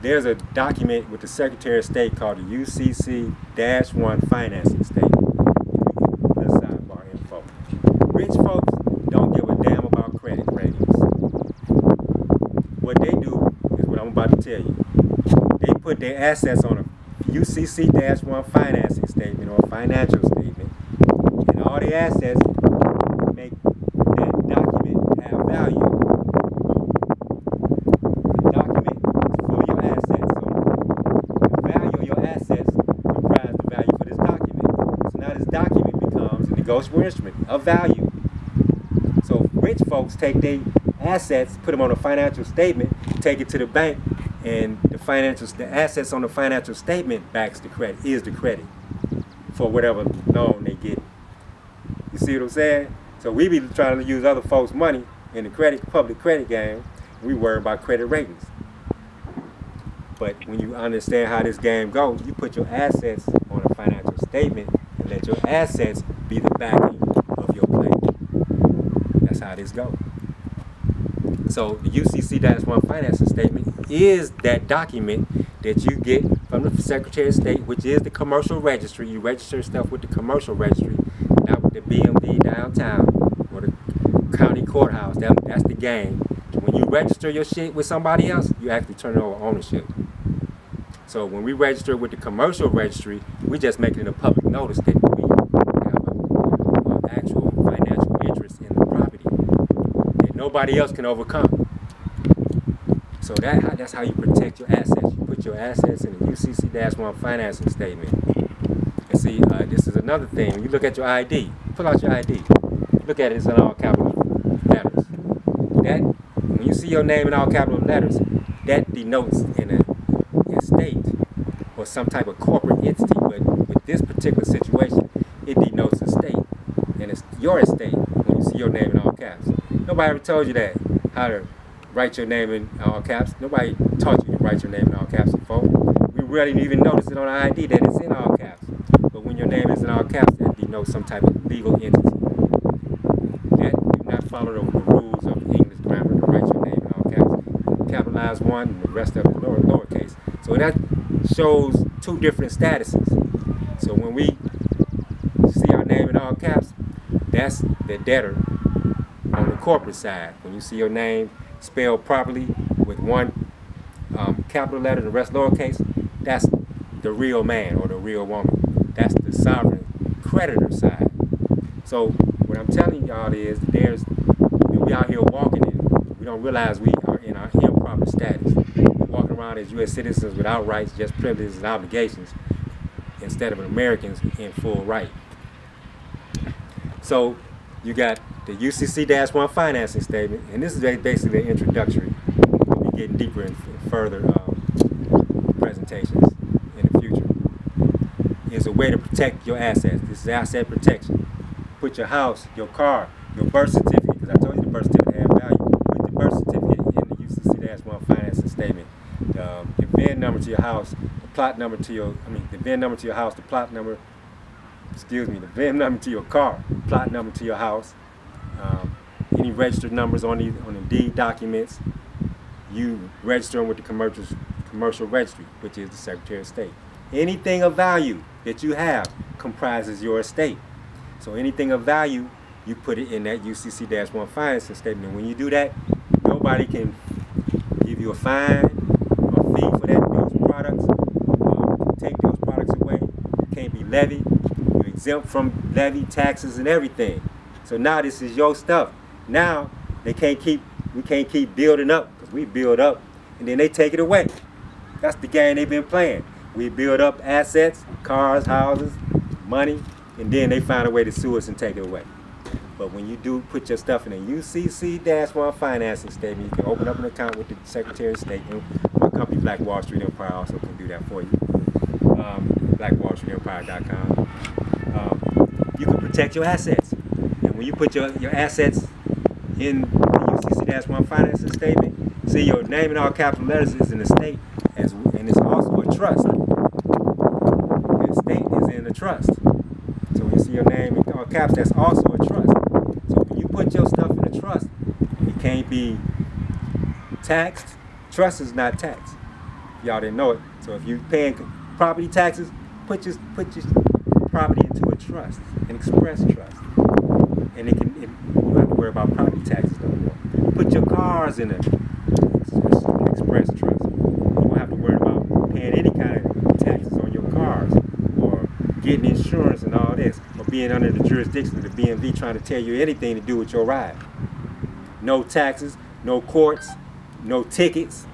there's a document with the Secretary of State called the UCC-1 Financing Statement. That's sidebar info. Rich folks don't give a damn about credit ratings. What they do is what I'm about to tell you. They put their assets on a UCC-1 financing statement or financial statement, and all the assets make that document have value. The document is full of your assets, so the value of your assets comprise the value for this document. So now this document becomes a negotiable instrument of value. So rich folks take their assets, put them on a financial statement, take it to the bank, and the assets on the financial statement backs the credit, is the credit for whatever loan they get. You see what I'm saying? So we be trying to use other folks' money in the public credit game. We worry about credit ratings. But when you understand how this game goes, you put your assets on a financial statement and let your assets be the backing of your play. That's how this goes. So the UCC-1 financing statement is that document that you get from the Secretary of State, which is the commercial registry. You register stuff with the commercial registry, not with the BMV downtown or the county courthouse. That's the game. When you register your shit with somebody else, you actually turn over ownership. So when we register with the commercial registry, we just make it a public notice that we have an actual financial interest in the property that nobody else can overcome. So that's how you protect your assets. You put your assets in the UCC-1 financing statement. And see, this is another thing. When you look at your ID, pull out your ID. Look at it, it's in all capital letters. When you see your name in all capital letters, that denotes an estate or some type of corporate entity. But with this particular situation, it denotes a state. And it's your estate when you see your name in all caps. Nobody ever told you that, how to write your name in all caps. Nobody taught you to write your name in all caps before. We rarely even notice it on our ID that it's in all caps. But when your name is in all caps, that denotes some type of legal entity. That do not follow the rules of English grammar to write your name in all caps. Capitalize one and the rest of it lowercase. So that shows two different statuses. So when we see our name in all caps, that's the debtor on the corporate side. When you see your name spelled properly with one capital letter and the rest lowercase, that's the real man or the real woman. That's the sovereign creditor side. So what I'm telling y'all is we out here walking and we don't realize we are in our improper status. We're walking around as U.S. citizens without rights, just privileges and obligations, instead of Americans in full right. So you got the UCC-1 financing statement, and this is basically an introductory. We'll be getting deeper in further presentations in the future. It's a way to protect your assets. This is asset protection. Put your house, your car, your birth certificate, because I told you the birth certificate has value. Put the birth certificate in the UCC-1 financing statement. The VIN number to your house, the plot number to your, the VIN number to your house, the plot number, the VIN number to your car, plot number to your house. Any registered numbers on the deed documents, you register them with the commercial registry, which is the Secretary of State. Anything of value that you have comprises your estate. So anything of value, you put it in that UCC-1 financing statement. When you do that, nobody can give you a fine or fee for those products. Take those products away. Can't be levied. You're exempt from levy, taxes, and everything. So now this is your stuff. Now we can't keep building up, because we build up and then they take it away. That's the game they've been playing. We build up assets, cars, houses, money, and then they find a way to sue us and take it away. But when you do put your stuff in a UCC-1 financing statement, you can open up an account with the Secretary of State. And my company, Black Wall Street Empire, also can do that for you. BlackWallStreetEmpire.com. You can protect your assets. And when you put your assets in the UCC-1 financing statement, see your name in all capital letters is an estate, and it's also a trust. The estate is in a trust. So when you see your name in all caps, that's also a trust. So when you put your stuff in a trust, it can't be taxed. Trust is not taxed. y'all didn't know it. So if you're paying property taxes, put your property into a trust, an express trust, and you don't have to worry about property taxes no more. Put your cars in an express trust. You won't have to worry about paying any kind of taxes on your cars, or getting insurance and all this, or being under the jurisdiction of the BMV trying to tell you anything to do with your ride. No taxes, no courts, no tickets.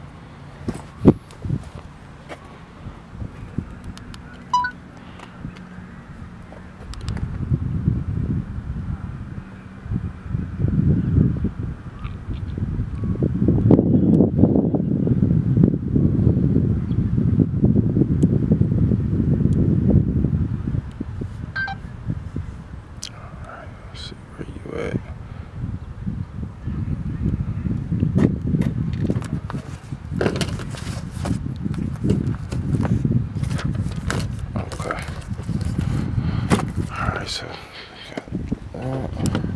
So, got that.